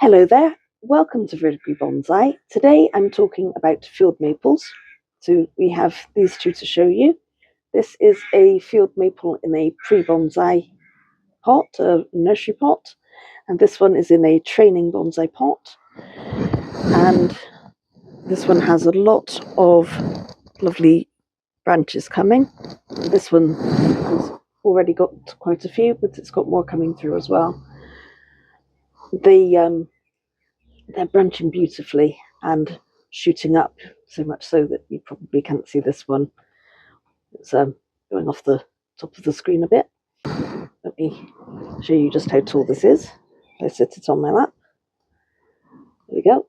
Hello there, welcome to Vertically Bonsai. Today I'm talking about field maples. So we have these two to show you. This is a field maple in a pre-bonsai pot, a nursery pot, and this one is in a training bonsai pot. And this one has a lot of lovely branches coming. This one has already got quite a few, but it's got more coming through as well. They're branching beautifully and shooting up, so much so that you probably can't see this one. It's going off the top of the screen a bit. Let me show you just how tall this is. I sit it on my lap. There we go.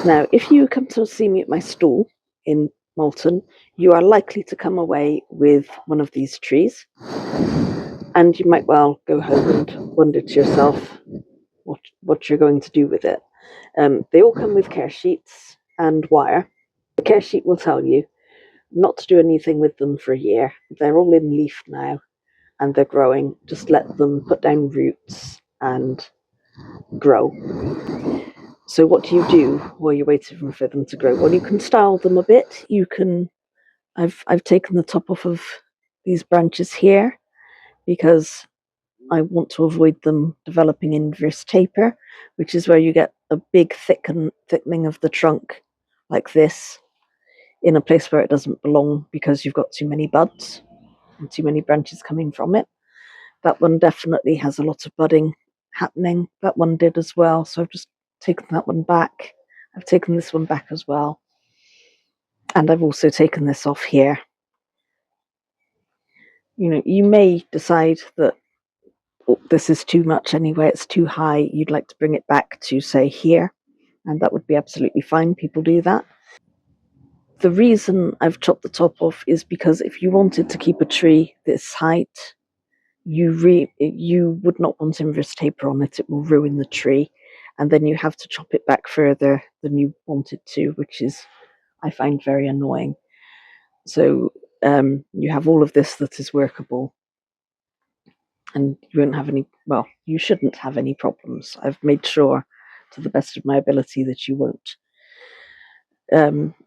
Now, if you come to see me at my stall in Malton, you are likely to come away with one of these trees, and you might well go home and wonder to yourself what you're going to do with it. They all come with care sheets and wire. The care sheet will tell you not to do anything with them for a year. They're all in leaf now and they're growing. Just let them put down roots and grow. So what do you do while you're waiting for them to grow? Well, you can style them a bit. You can. I've taken the top off of these branches here because I want to avoid them developing inverse taper, which is where you get a big thickening of the trunk like this in a place where it doesn't belong because you've got too many buds and too many branches coming from it. That one definitely has a lot of budding happening. That one did as well, so I've just taken that one back. I've taken this one back as well, and I've also taken this off here. You may decide that this is too much anyway, it's too high, you'd like to bring it back to, say, here, and that would be absolutely fine. People do that. The reason I've chopped the top off is because if you wanted to keep a tree this height, you would not want inverse taper on it. It will ruin the tree, and then you have to chop it back further than you wanted to, which is, I find, very annoying. So you have all of this that is workable, and you won't have any, well, you shouldn't have any problems. I've made sure to the best of my ability that you won't.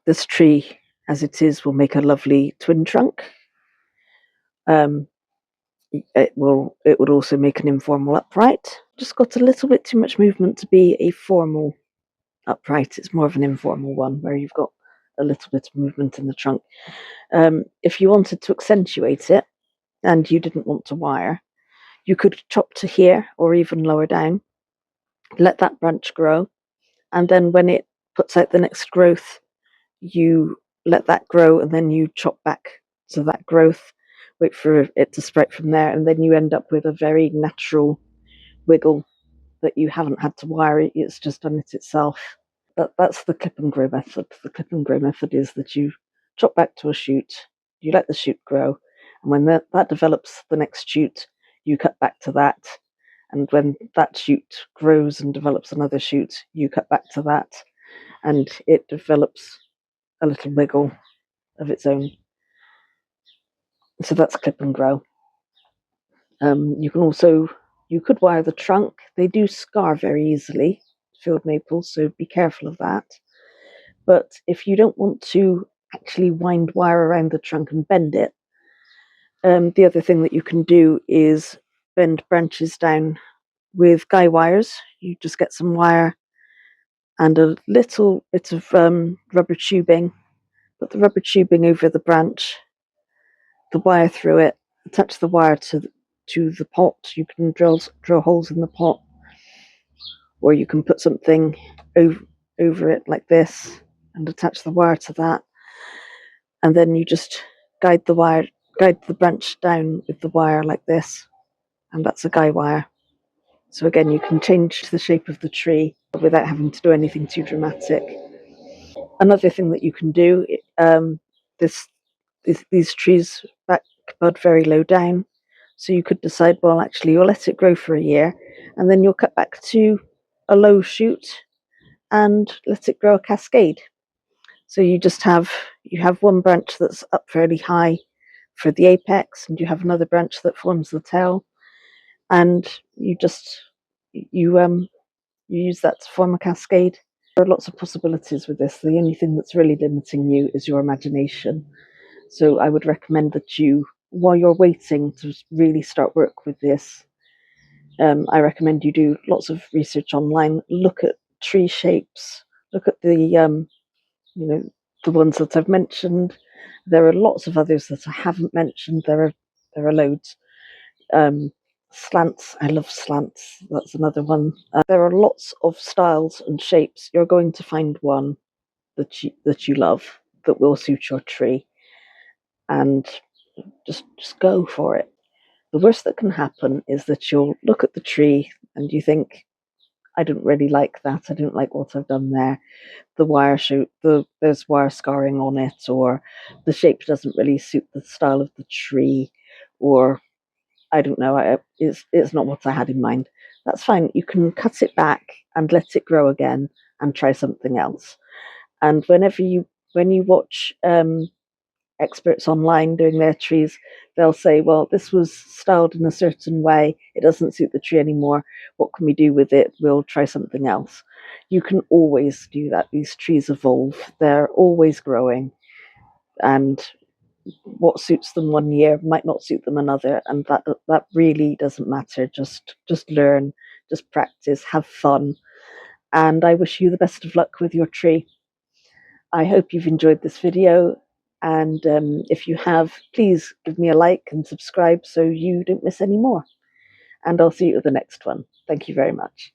This tree, as it is, will make a lovely twin trunk. It would also make an informal upright. Just got a little bit too much movement to be a formal upright. It's more of an informal one where you've got a little bit of movement in the trunk. If you wanted to accentuate it and you didn't want to wire, you could chop to here or even lower down, let that branch grow, and then when it puts out the next growth, you let that grow and then you chop back to that growth, wait for it to sprout from there, and then you end up with a very natural wiggle that you haven't had to wire it, it's just done it itself. That's the clip and grow method. The clip and grow method is that you chop back to a shoot, you let the shoot grow, and when that develops the next shoot, you cut back to that, and when that shoot grows and develops another shoot, you cut back to that, and it develops a little wiggle of its own. So that's clip and grow. You could wire the trunk. They do scar very easily, field maples, so be careful of that. But if you don't want to actually wind wire around the trunk and bend it, the other thing that you can do is bend branches down with guy wires. You just get some wire and a little bit of rubber tubing, put the rubber tubing over the branch, the wire through it, attach the wire to the pot. You can drill holes in the pot, or you can put something over it like this and attach the wire to that, and then you just guide the branch down with the wire like this, and that's a guy wire. So again, you can change the shape of the tree without having to do anything too dramatic. Another thing that you can do, these trees back bud very low down, so you could decide, well, actually you'll let it grow for a year and then you'll cut back to a low shoot and let it grow a cascade. So you have one branch that's up fairly high for the apex, and you have another branch that forms the tail, and you you use that to form a cascade. There are lots of possibilities with this. The only thing that's really limiting you is your imagination. So I would recommend that you, while you're waiting to really start work with this, I recommend you do lots of research online, look at tree shapes, look at the, the ones that I've mentioned. There are lots of others that I haven't mentioned. There are loads. Slants, I love slants. That's another one. There are lots of styles and shapes. You're going to find one that you love that will suit your tree, and just go for it. The worst that can happen is that you'll look at the tree and you think, I don't really like that. I don't like what I've done there. The wire shoot, there's wire scarring on it, or the shape doesn't really suit the style of the tree, or I don't know, it's not what I had in mind. That's fine. You can cut it back and let it grow again and try something else. And when you watch experts online doing their trees, they'll say, well, this was styled in a certain way, it doesn't suit the tree anymore, what can we do with it? We'll try something else. You can always do that. These trees evolve, they're always growing, and what suits them one year might not suit them another, and that really doesn't matter. Just learn, just practice, have fun, and I wish you the best of luck with your tree. I hope you've enjoyed this video, and if you have, please give me a like and subscribe so you don't miss any more. And I'll see you at the next one. Thank you very much.